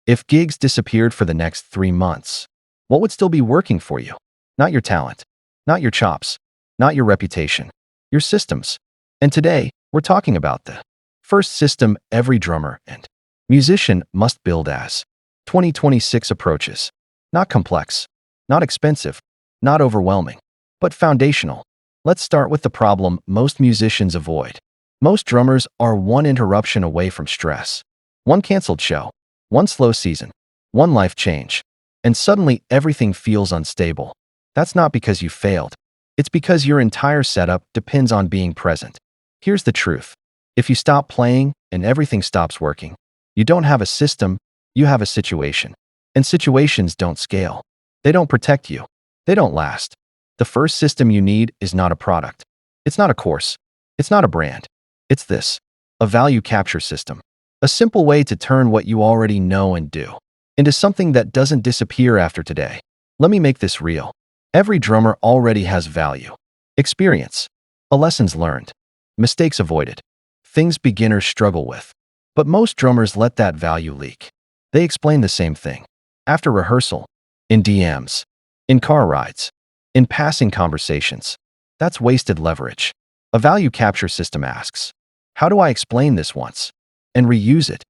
If gigs disappeared for the next 3 months, what would still be working for you? Not your talent, not your chops, not your reputation, your systems. And today, we're talking about the first system every drummer and musician must build as 2026 approaches. Not complex, not expensive, not overwhelming, but foundational. Let's start with the problem most musicians avoid. Most drummers are one interruption away from stress. One canceled show, one slow season, one life change, and suddenly everything feels unstable. That's not because you failed. It's because your entire setup depends on being present. Here's the truth. If you stop playing and everything stops working, you don't have a system, you have a situation. And situations don't scale. They don't protect you. They don't last. The first system you need is not a product. It's not a course. It's not a brand. It's this, a value capture system. A simple way to turn what you already know and do into something that doesn't disappear after today. Let me make this real. Every drummer already has value, experience, lessons learned, mistakes avoided, things beginners struggle with. But most drummers let that value leak. They explain the same thing. After rehearsal, in DMs, in car rides, in passing conversations. That's wasted leverage. A value capture system asks, how do I explain this once and reuse it?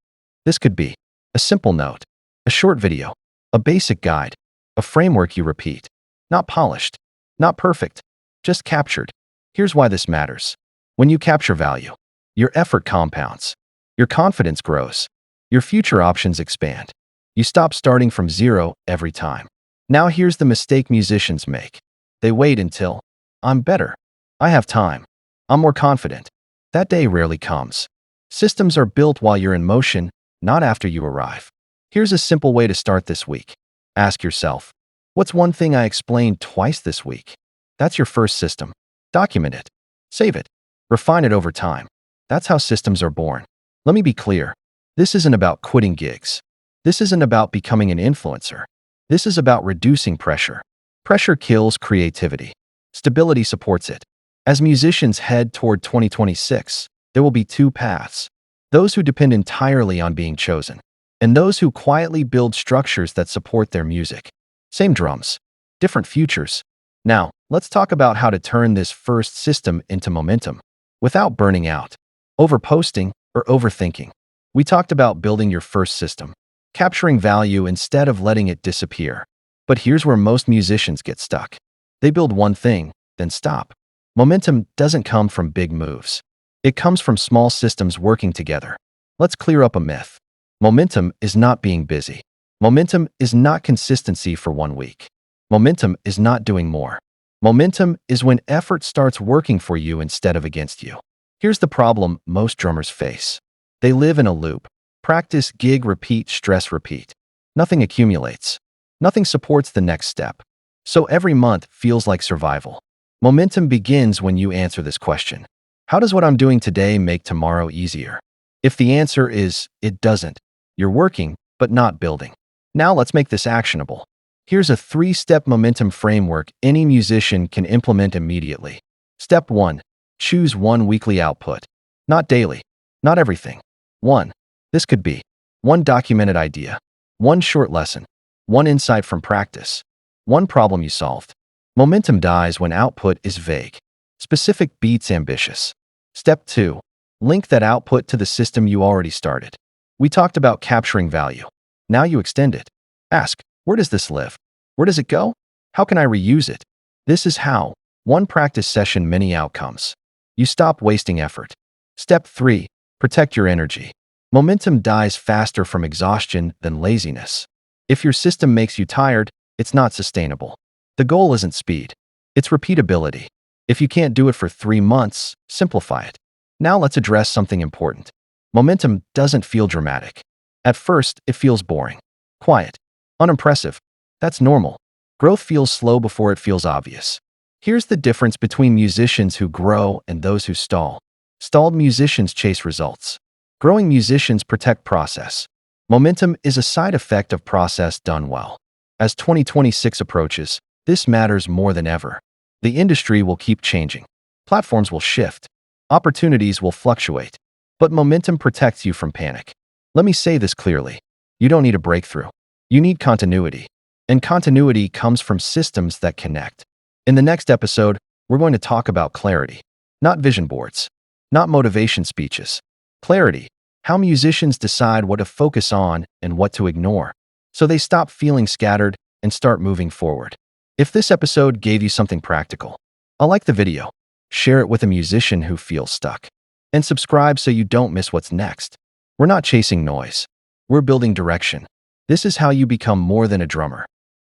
This could be a simple note, a short video, a basic guide, a framework you repeat. Not polished, not perfect, just captured. Here's why this matters. When you capture value, your effort compounds, your confidence grows, your future options expand. You stop starting from zero every time. Now here's the mistake musicians make. They wait until, I'm better, I have time, I'm more confident. That day rarely comes. Systems are built while you're in motion, not after you arrive. Here's a simple way to start this week. Ask yourself, what's one thing I explained twice this week? That's your first system. Document it. Save it. Refine it over time. That's how systems are born. Let me be clear. This isn't about quitting gigs. This isn't about becoming an influencer. This is about reducing pressure. Pressure kills creativity. Stability supports it. As musicians head toward 2026, there will be two paths. Those who depend entirely on being chosen, and those who quietly build structures that support their music. Same drums, different futures. Now, let's talk about how to turn this first system into momentum without burning out, overposting, or overthinking. We talked about building your first system, capturing value instead of letting it disappear. But here's where most musicians get stuck. They build one thing, then stop. Momentum doesn't come from big moves. It comes from small systems working together. Let's clear up a myth. Momentum is not being busy. Momentum is not consistency for 1 week. Momentum is not doing more. Momentum is when effort starts working for you instead of against you. Here's the problem most drummers face. They live in a loop. Practice, gig, repeat, stress, repeat. Nothing accumulates. Nothing supports the next step. So every month feels like survival. Momentum begins when you answer this question. How does what I'm doing today make tomorrow easier? If the answer is, it doesn't, you're working, but not building. Now let's make this actionable. Here's a 3-step momentum framework any musician can implement immediately. Step 1. Choose one weekly output. Not daily. Not everything. 1. This could be 1 documented idea, 1 short lesson, 1 insight from practice, 1 problem you solved. Momentum dies when output is vague. Specific beats ambitious. Step 2. Link that output to the system you already started. We talked about capturing value. Now you extend it. Ask, where does this live? Where does it go? How can I reuse it? This is how. 1 practice session, many outcomes. You stop wasting effort. Step 3. Protect your energy. Momentum dies faster from exhaustion than laziness. If your system makes you tired, it's not sustainable. The goal isn't speed. It's repeatability. If you can't do it for 3 months, simplify it. Now let's address something important. Momentum doesn't feel dramatic. At first, it feels boring, quiet, unimpressive. That's normal. Growth feels slow before it feels obvious. Here's the difference between musicians who grow and those who stall. Stalled musicians chase results. Growing musicians protect process. Momentum is a side effect of process done well. As 2026 approaches, this matters more than ever. The industry will keep changing. Platforms will shift. Opportunities will fluctuate. But momentum protects you from panic. Let me say this clearly. You don't need a breakthrough. You need continuity. And continuity comes from systems that connect. In the next episode, we're going to talk about clarity, not vision boards, not motivation speeches. Clarity, how musicians decide what to focus on and what to ignore, so they stop feeling scattered and start moving forward. If this episode gave you something practical, like the video, share it with a musician who feels stuck, and subscribe so you don't miss what's next. We're not chasing noise. We're building direction. This is how you become more than a drummer.